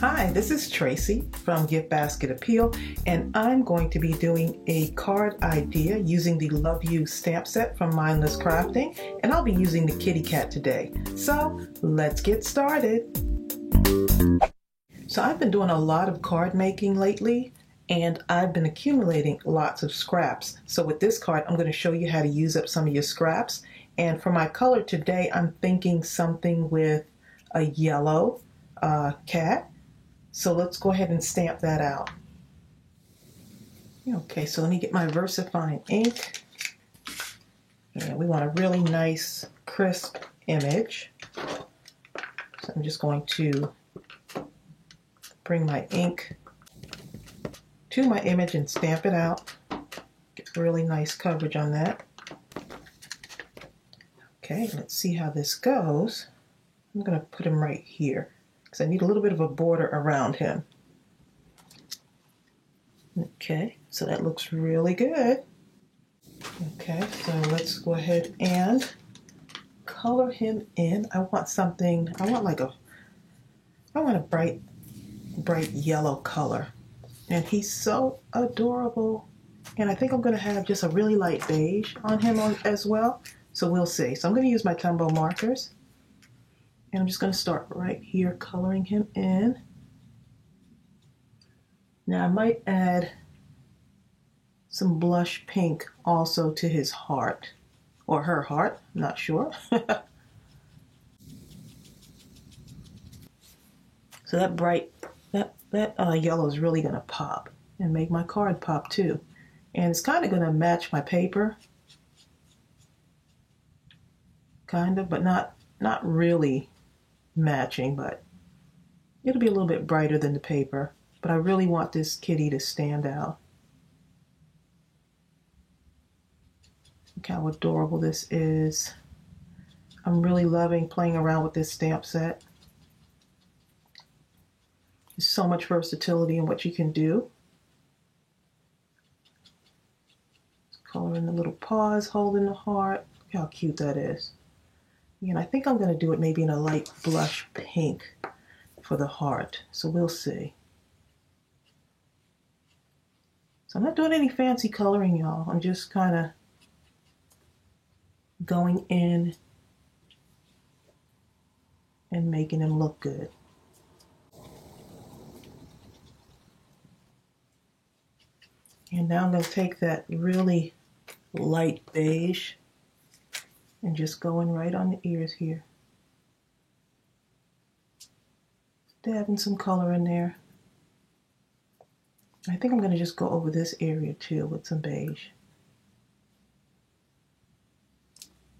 Hi, this is Tracy from Gift Basket Appeal, and I'm going to be doing a card idea using the Love You stamp set from Mindless Crafting, and I'll be using the kitty cat today. So let's get started. So I've been doing a lot of card making lately, and I've been accumulating lots of scraps. So with this card, I'm going to show you how to use up some of your scraps. And for my color today, I'm thinking something with a yellow cat. So let's go ahead and stamp that out. Okay, so let me get my VersaFine ink. And we want a really nice, crisp image. So I'm just going to bring my ink to my image and stamp it out. Get really nice coverage on that. Okay, let's see how this goes. I'm going to put him right here, because I need a little bit of a border around him. Okay, so that looks really good. Okay, so let's go ahead and color him in. I want a bright yellow color. And he's so adorable. And I think I'm going to have just a really light beige on him as well. So we'll see. So I'm going to use my Tombow markers. And I'm just going to start right here coloring him in. Now I might add some blush pink also to his heart. Or her heart, I'm not sure. So that yellow is really going to pop and make my card pop too. And it's kind of going to match my paper. Kind of, but not really matching, but it'll be a little bit brighter than the paper. But I really want this kitty to stand out. Look how adorable this is. I'm really loving playing around with this stamp set. There's so much versatility in what you can do. Color in the little paws holding the heart. Look how cute that is. And I think I'm going to do it maybe in a light blush pink for the heart. So we'll see. So I'm not doing any fancy coloring, y'all. I'm just kind of going in and making him look good. And now I'm going to take that really light beige and just going right on the ears here. Dabbing some color in there. I think I'm going to just go over this area too with some beige.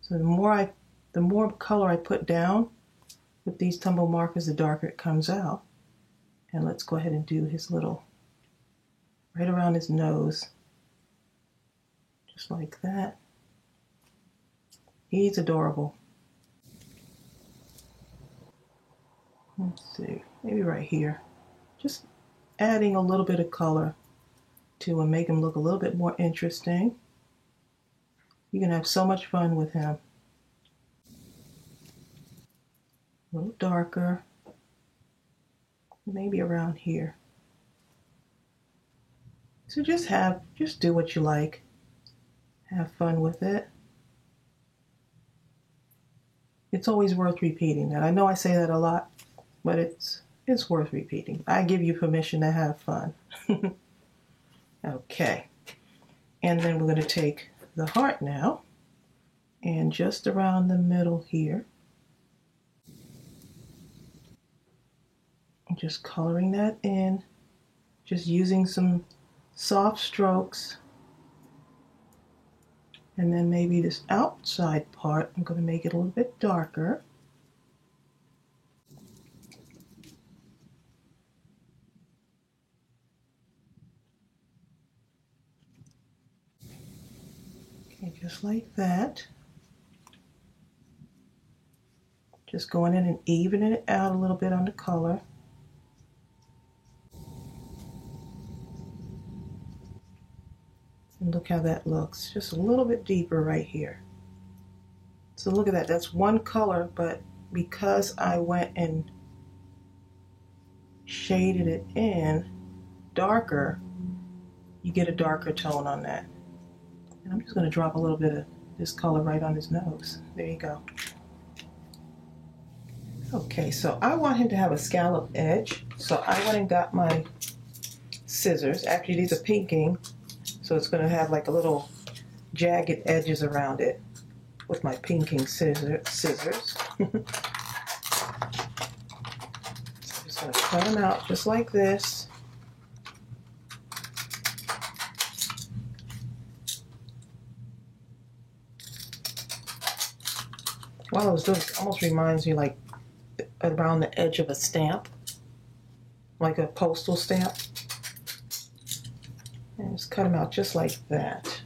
So the more color I put down with these Tombow markers, the darker it comes out. And let's go ahead and do his little, right around his nose. Just like that. He's adorable. Let's see, maybe right here. Just adding a little bit of color to make him look a little bit more interesting. You can have so much fun with him. A little darker. Maybe around here. So just do what you like. Have fun with it. It's always worth repeating that. I know I say that a lot, but it's worth repeating. I give you permission to have fun. Okay. And then we're going to take the heart now, and just around the middle here, I'm just coloring that in, just using some soft strokes. And then maybe this outside part, I'm going to make it a little bit darker. Okay, just like that. Just going in and evening it out a little bit on the color. And look how that looks, just a little bit deeper right here. So look at that, that's one color, but because I went and shaded it in darker, you get a darker tone on that. And I'm just going to drop a little bit of this color right on his nose. There you go. Okay, so I want him to have a scallop edge. So I went and got my scissors. Actually, these are pinking, so it's going to have like a little jagged edges around it with my pinking scissors. So I'm just going to cut them out just like this. While I was doing it, almost reminds me like around the edge of a stamp, like a postal stamp. And just cut them out just like that.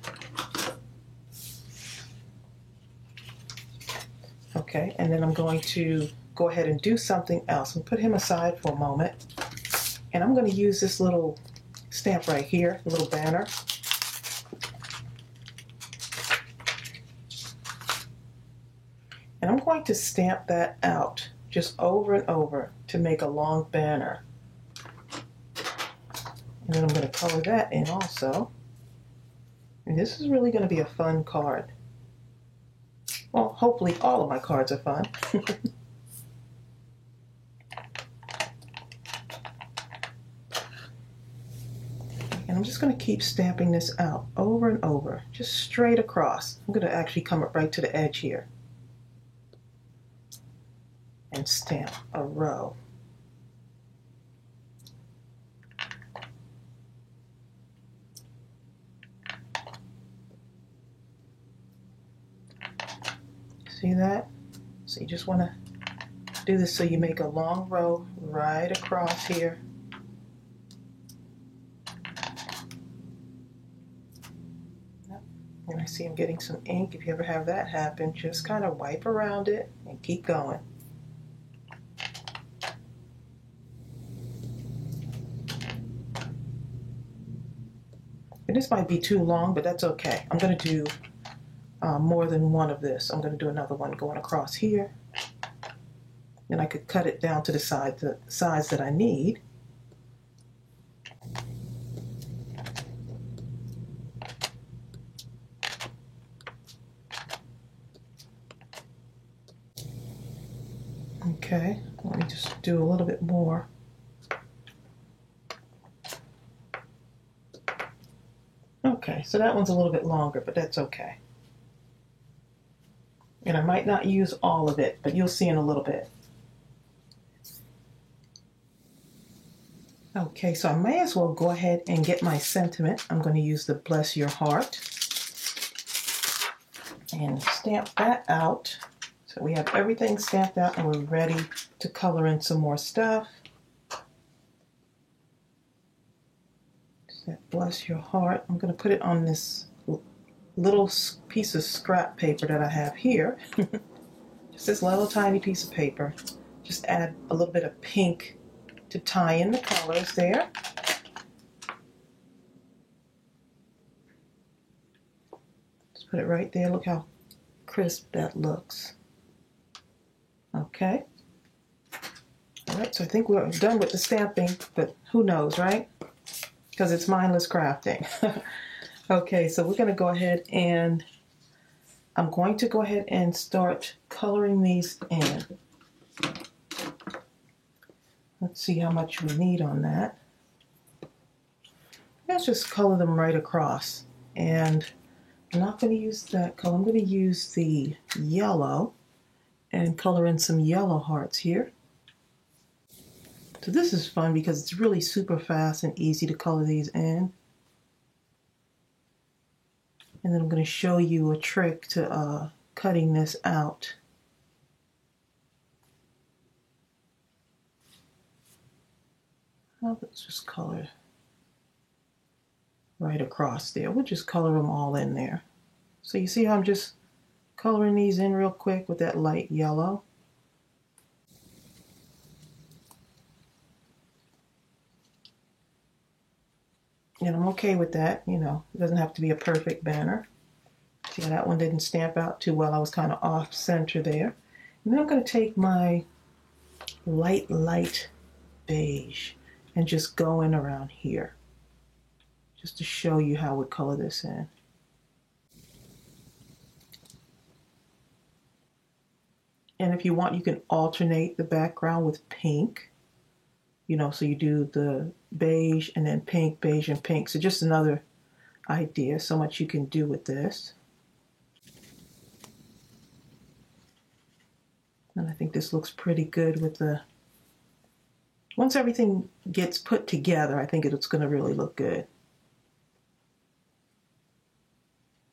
Okay, and then I'm going to go ahead and do something else and put him aside for a moment. And I'm going to use this little stamp right here, a little banner. And I'm going to stamp that out just over and over to make a long banner. And then I'm going to color that in also. And this is really going to be a fun card. Well, hopefully all of my cards are fun. And I'm just going to keep stamping this out over and over, just straight across. I'm going to actually come up right to the edge here and stamp a row. See that? So you just want to do this so you make a long row right across here. And I see I'm getting some ink. If you ever have that happen, just kind of wipe around it and keep going. And this might be too long, but that's okay. I'm going to do more than one of this. I'm going to do another one going across here. And I could cut it down to the size that I need. Okay, let me just do a little bit more. Okay, so that one's a little bit longer, but that's okay. And I might not use all of it, but you'll see in a little bit. Okay, so I may as well go ahead and get my sentiment. I'm going to use the Bless Your Heart and stamp that out. So we have everything stamped out and we're ready to color in some more stuff. That Bless Your Heart. I'm going to put it on this little piece of scrap paper that I have here. Just this little tiny piece of paper. Just add a little bit of pink to tie in the colors there. Just put it right there. Look how crisp that looks. Okay. All right, so I think we're done with the stamping, but who knows, right? Because it's mindless crafting. Okay, so we're going to go ahead and I'm going to go ahead and start coloring these in. Let's see how much we need on that. Let's just color them right across. And I'm not going to use that color. I'm going to use the yellow and color in some yellow hearts here. So this is fun because it's really super fast and easy to color these in. And then I'm going to show you a trick to cutting this out. Well, let's just color right across there. We'll just color them all in there. So you see how I'm just coloring these in real quick with that light yellow. And I'm okay with that, you know, it doesn't have to be a perfect banner. See how that one didn't stamp out too well, I was kind of off center there. And then I'm going to take my light beige and just go in around here, just to show you how we color this in. And if you want, you can alternate the background with pink, you know, so you do the beige and then pink, beige, and pink. So just another idea, so much you can do with this. And I think this looks pretty good with the, once everything gets put together, I think it's going to really look good.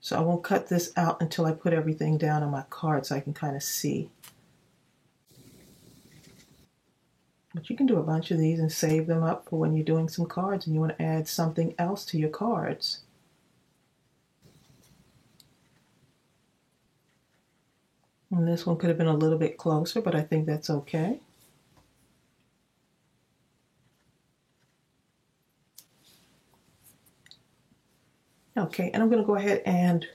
So I won't cut this out until I put everything down on my card so I can kind of see. But you can do a bunch of these and save them up for when you're doing some cards and you want to add something else to your cards. And this one could have been a little bit closer, but I think that's okay. Okay, and I'm going to go ahead and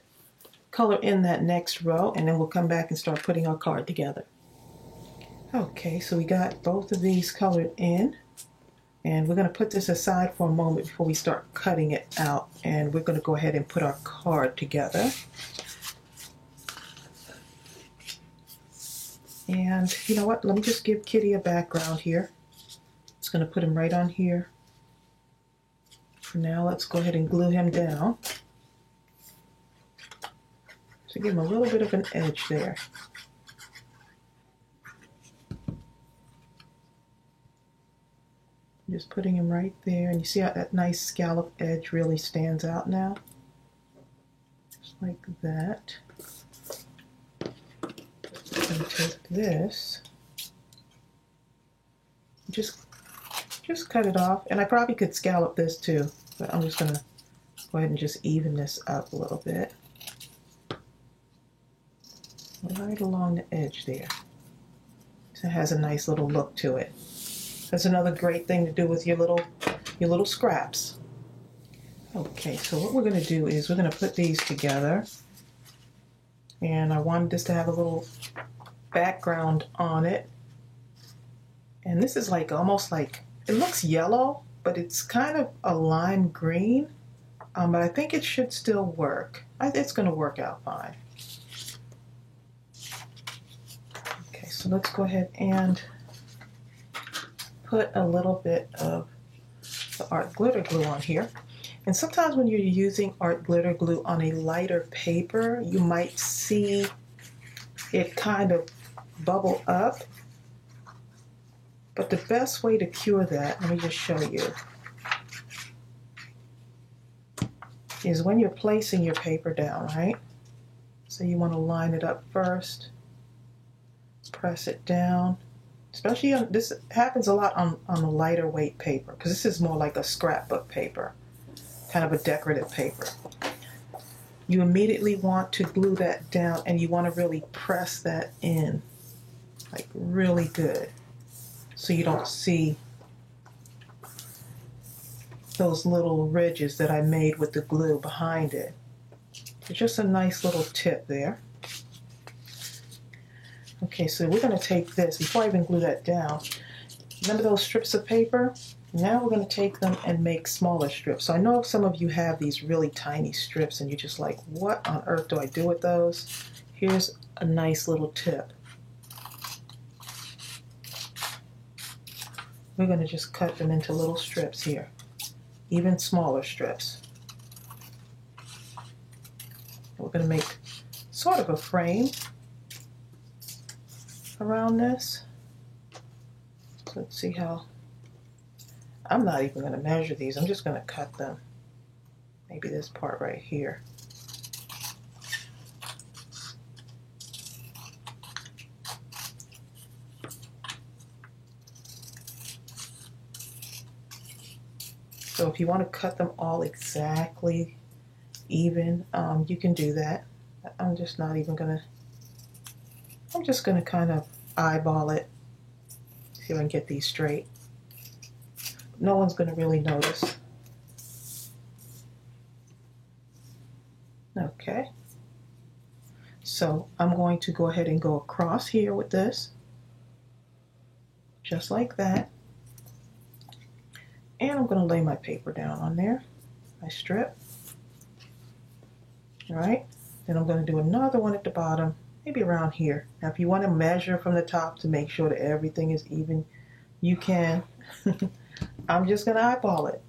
color in that next row, and then we'll come back and start putting our card together. Okay, so we got both of these colored in, and we're going to put this aside for a moment before we start cutting it out, and we're going to go ahead and put our card together. And you know what, let me just give Kitty a background here. Just going to put him right on here. For now, let's go ahead and glue him down to give him a little bit of an edge there. Just putting him right there, and you see how that nice scallop edge really stands out now? Just like that. I'm going to take this, just cut it off, and I probably could scallop this too, but I'm just going to go ahead and just even this up a little bit. Right along the edge there. So it has a nice little look to it. That's another great thing to do with your little scraps. Okay, so what we're going to do is we're going to put these together. And I wanted this to have a little background on it. And this is like almost like, it looks yellow, but it's kind of a lime green. But I think it should still work. It's going to work out fine. Okay, so let's go ahead and put a little bit of the art glitter glue on here. And sometimes when you're using art glitter glue on a lighter paper, you might see it kind of bubble up. But the best way to cure that, let me just show you, is when you're placing your paper down, right? So you want to line it up first, press it down. Especially on, this happens a lot on a lighter weight paper, because this is more like a scrapbook paper, kind of a decorative paper. You immediately want to glue that down, and you want to really press that in, like really good, so you don't see those little ridges that I made with the glue behind it. So just a nice little tip there. Okay, so we're going to take this, before I even glue that down, remember those strips of paper? Now we're going to take them and make smaller strips. So I know some of you have these really tiny strips and you're just like, what on earth do I do with those? Here's a nice little tip. We're going to just cut them into little strips here, even smaller strips. We're going to make sort of a frame around this. So let's see how, I'm not even going to measure these, I'm just going to cut them. Maybe this part right here. So if you want to cut them all exactly even, you can do that. I'm just not even going to, I'm just going to kind of eyeball it, see if I can get these straight. No one's going to really notice. Okay. So I'm going to go ahead and go across here with this, just like that. And I'm going to lay my paper down on there, my strip. All right, then I'm going to do another one at the bottom, maybe around here. Now if you want to measure from the top to make sure that everything is even, you can. I'm just going to eyeball it.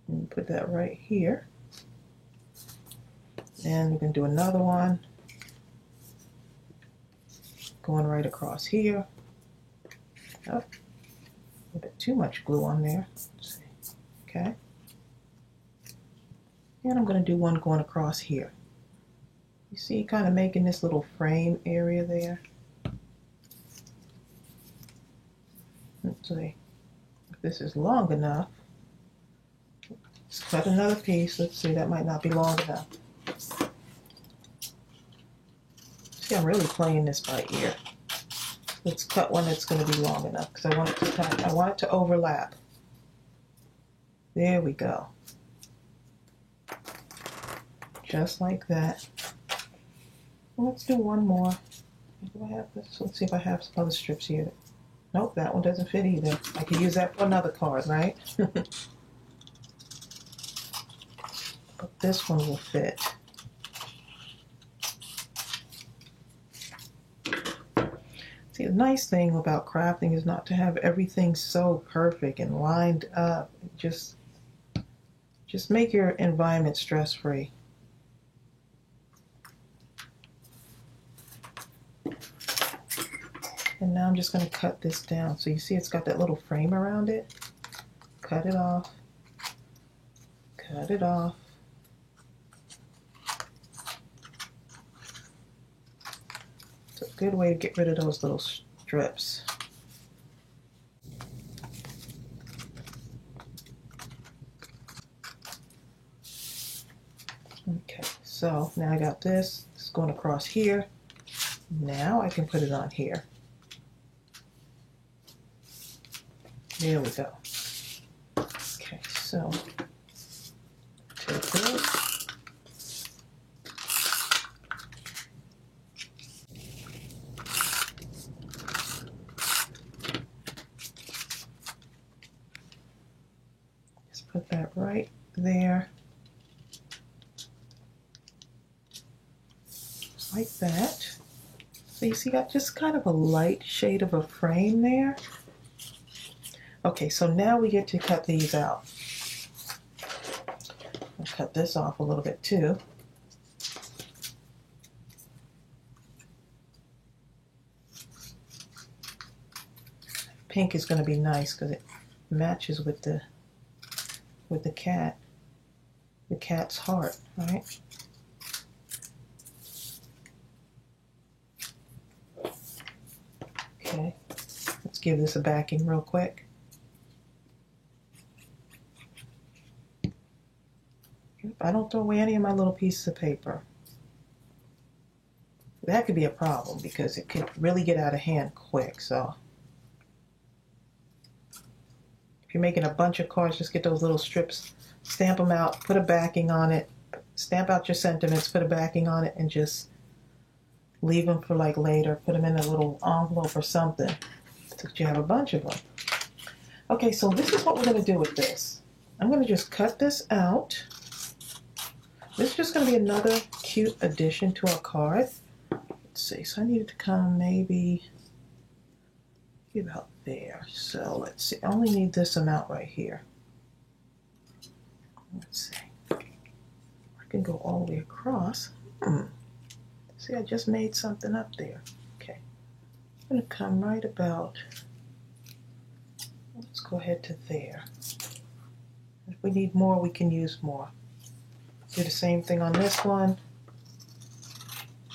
And put that right here. And we're going to do another one going right across here. Oh, a little bit too much glue on there. Let's see. Okay. And I'm going to do one going across here. You see, kind of making this little frame area there. Let's see if this is long enough. Let's cut another piece. Let's see, that might not be long enough. See, I'm really playing this by ear. Let's cut one that's going to be long enough because I want it to overlap. There we go. Just like that. Let's do one more. Do I have this? Let's see if I have some other strips here. Nope, that one doesn't fit either. I could use that for another card, right? But this one will fit. See, the nice thing about crafting is not to have everything so perfect and lined up. Just make your environment stress-free. And now I'm just going to cut this down. So you see it's got that little frame around it. Cut it off. Cut it off. It's a good way to get rid of those little strips. Okay, so now I got this. It's going across here. Now I can put it on here. There we go. Okay, so take this. Just put that right there. Like that. So you see, got just kind of a light shade of a frame there. Okay, so now we get to cut these out. I'll cut this off a little bit too. Pink is going to be nice because it matches with the cat's heart, right? Okay, let's give this a backing real quick. I don't throw away any of my little pieces of paper. That could be a problem because it could really get out of hand quick. So if you're making a bunch of cards, just get those little strips, stamp them out, put a backing on it, stamp out your sentiments, put a backing on it, and just leave them for like later. Put them in a little envelope or something so that you have a bunch of them. Okay, so this is what we're going to do with this. I'm going to just cut this out. This is just going to be another cute addition to our card. Let's see, so I need it to come maybe about there. So let's see, I only need this amount right here. Let's see, I can go all the way across. See, I just made something up there. Okay, I'm going to come right about, let's go ahead to there. If we need more, we can use more. Do the same thing on this one.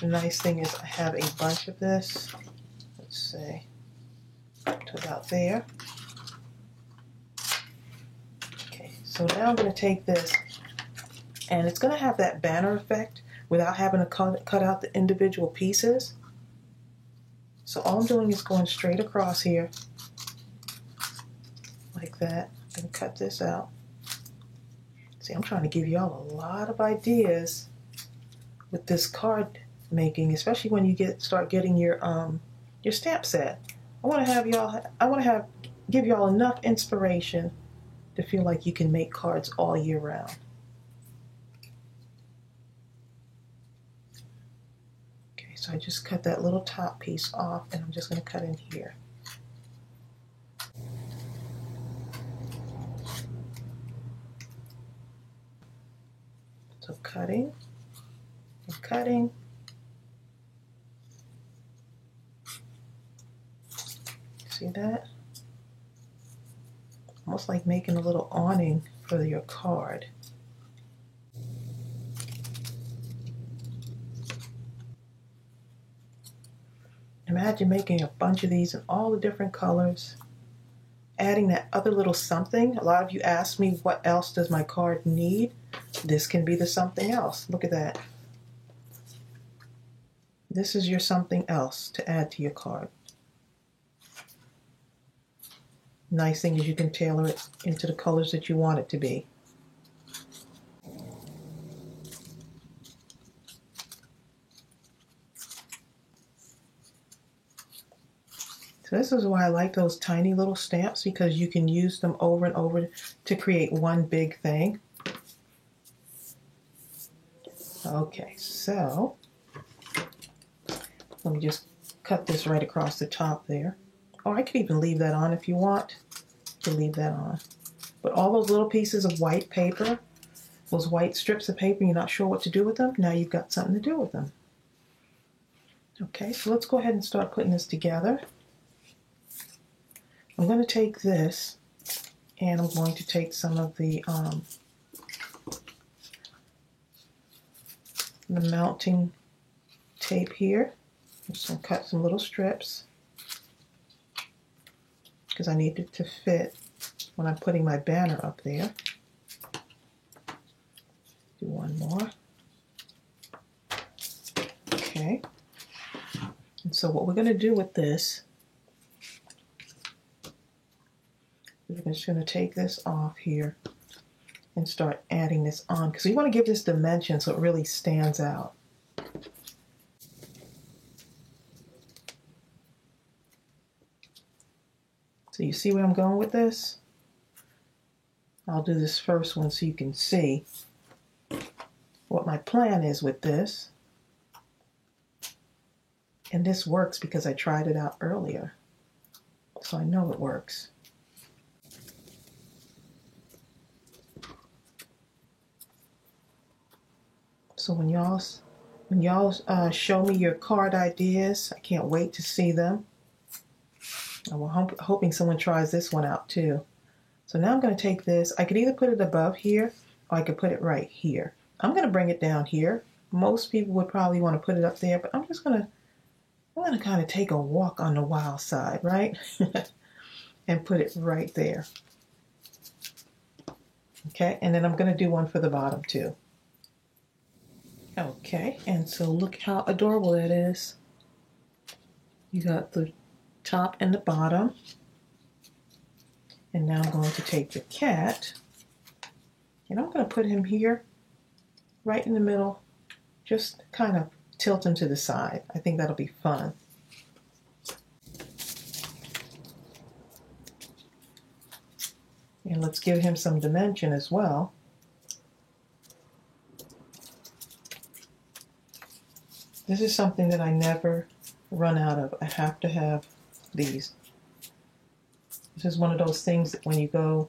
The nice thing is I have a bunch of this. Let's see, to about there. Okay, so now I'm going to take this, and it's going to have that banner effect without having to cut out the individual pieces. So all I'm doing is going straight across here, like that. I'm going to cut this out. See, I'm trying to give y'all a lot of ideas with this card making, especially when you start getting your stamp set. I want to give y'all enough inspiration to feel like you can make cards all year round. Okay, so I just cut that little top piece off, and I'm just going to cut in here. So cutting and cutting. See that? Almost like making a little awning for your card. Imagine making a bunch of these in all the different colors, adding that other little something. A lot of you ask me, what else does my card need? This can be the something else. Look at that. This is your something else to add to your card. Nice thing is you can tailor it into the colors that you want it to be. So this is why I like those tiny little stamps, because you can use them over and over to create one big thing. Okay, so let me just cut this right across the top there. Or I could even leave that on if you want to leave that on. But all those little pieces of white paper, those white strips of paper, you're not sure what to do with them, now you've got something to do with them. Okay, so let's go ahead and start putting this together. I'm going to take this, and I'm going to take some of the mounting tape here. I'm just going to cut some little strips because I need it to fit when I'm putting my banner up there. Do one more. Okay. And so what we're going to do with this, we're just going to take this off here and start adding this on, because we want to give this dimension so it really stands out. So you see where I'm going with this? I'll do this first one so you can see what my plan is with this. And this works because I tried it out earlier, so I know it works. So when y'all show me your card ideas, I can't wait to see them. I'm hoping someone tries this one out too. So now I'm going to take this. I could either put it above here, or I could put it right here. I'm going to bring it down here. Most people would probably want to put it up there, but I'm going to kind of take a walk on the wild side, right? And put it right there. Okay, and then I'm going to do one for the bottom too. Okay, and so look how adorable that is. You got the top and the bottom. And now I'm going to take the cat, and I'm going to put him here, right in the middle, just kind of tilt him to the side. I think that'll be fun. And let's give him some dimension as well. This is something that I never run out of. I have to have these. This is one of those things that when you go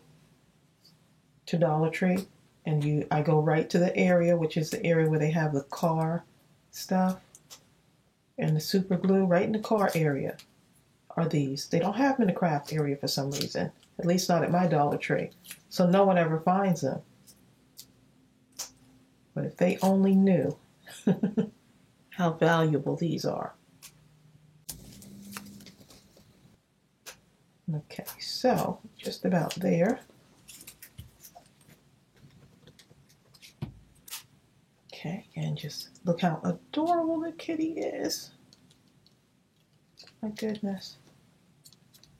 to Dollar Tree and I go right to the area, which is the area where they have the car stuff and the super glue, right in the car area are these. They don't have them in the craft area for some reason, at least not at my Dollar Tree. So no one ever finds them. But if they only knew how valuable these are. Okay, so just about there. Okay, and just look how adorable the kitty is. My goodness.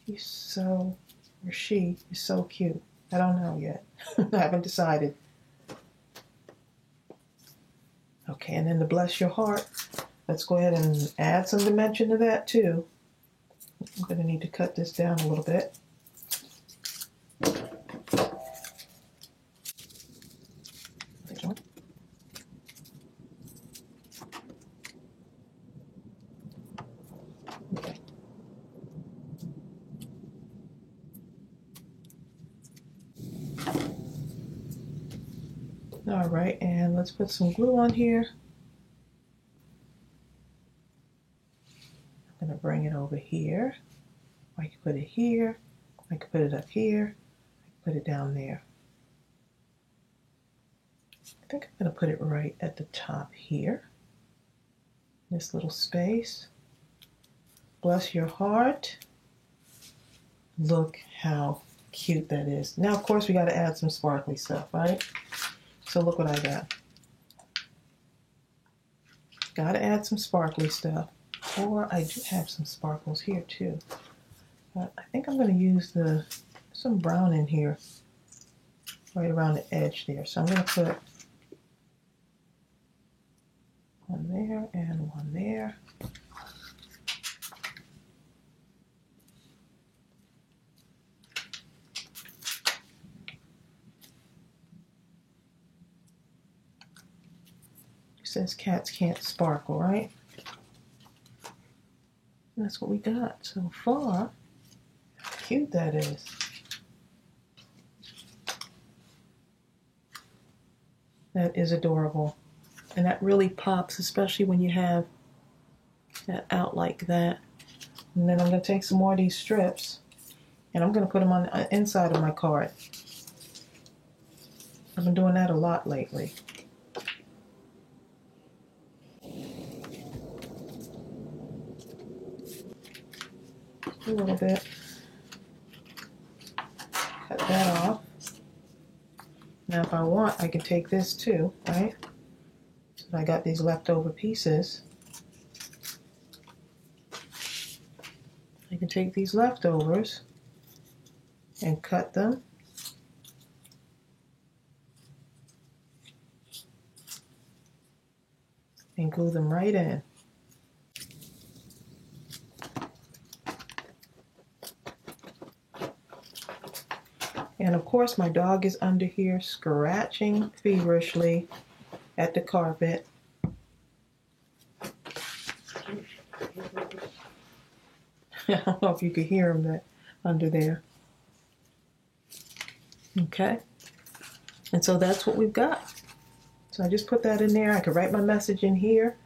He's so, or she is so cute. I don't know yet. I haven't decided. Okay, and then to bless your heart, let's go ahead and add some dimension to that too. I'm going to need to cut this down a little bit. Okay. All right, and let's put some glue on here. I'm going to bring it over here. I can put it here. I can put it up here. I can put it down there. I think I'm going to put it right at the top here. This little space. Bless your heart. Look how cute that is. Now, of course, we got to add some sparkly stuff, right? So look what I got. Got to add some sparkly stuff. Or I do have some sparkles here too. But I think I'm going to use some brown in here. Right around the edge there. So I'm going to put one there and one there. It says cats can't sparkle, right? And that's what we got so far. How cute that is. That is adorable. And that really pops, especially when you have that out like that. And then I'm going to take some more of these strips and I'm going to put them on the inside of my card. I've been doing that a lot lately. A little bit. Cut that off. Now if I want, I can take this too, right? So I got these leftover pieces. I can take these leftovers and cut them. And glue them right in. And of course my dog is under here scratching feverishly at the carpet. I don't know if you could hear him under there. Okay. And so that's what we've got. So I just put that in there. I could write my message in here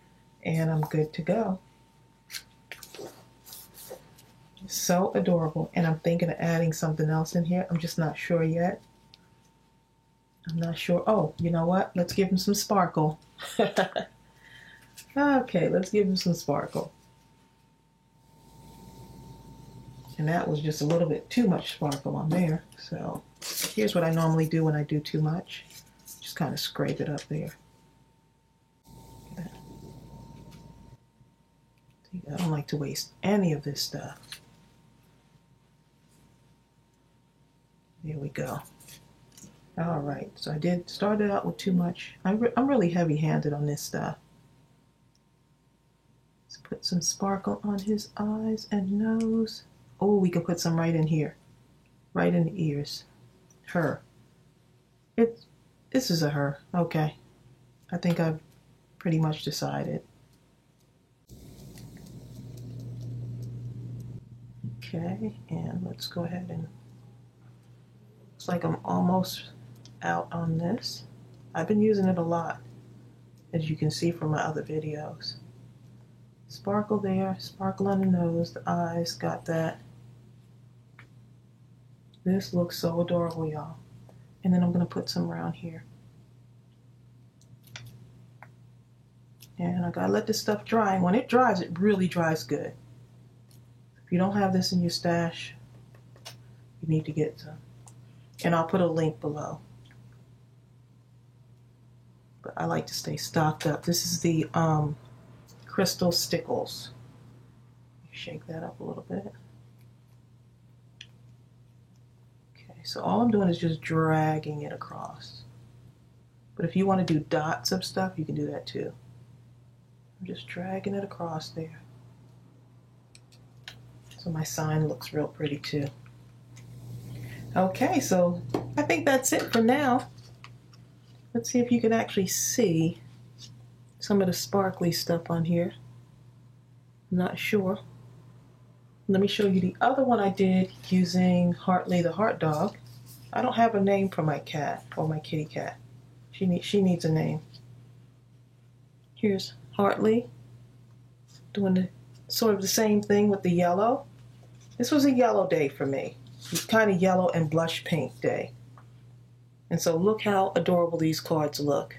and I'm good to go. So adorable. And I'm thinking of adding something else in here. I'm just not sure yet. I'm not sure. Oh, you know what? Let's give him some sparkle. Okay, let's give him some sparkle. And that was just a little bit too much sparkle on there. So here's what I normally do when I do too much. Just kind of scrape it up there. See, I don't like to waste any of this stuff. There we go. All right, so I did start it out with too much. I'm really heavy-handed on this stuff. Let's put some sparkle on his eyes and nose. Oh, we can put some right in here, right in the ears. Her. This is a her. Okay, I think I've pretty much decided. Okay, and let's go ahead and. Looks like I'm almost out on this. I've been using it a lot, as you can see from my other videos. Sparkle there, sparkle on the nose, the eyes, got that. This looks so adorable, y'all. And then I'm going to put some around here. And I got to let this stuff dry. And when it dries, it really dries good. If you don't have this in your stash, you need to get some. And I'll put a link below. But I like to stay stocked up. This is the Crystal Stickles. Shake that up a little bit. Okay, so all I'm doing is just dragging it across. But if you want to do dots of stuff, you can do that too. I'm just dragging it across there. So my sign looks real pretty too. Okay, so I think that's it for now. Let's see if you can actually see some of the sparkly stuff on here. I'm not sure. Let me show you the other one I did using Hartley the Heart Dog. I don't have a name for my cat or my kitty cat. She needs a name. Here's Hartley doing sort of the same thing with the yellow. This was a yellow day for me. Kind of yellow and blush pink day. And so look how adorable these cards look.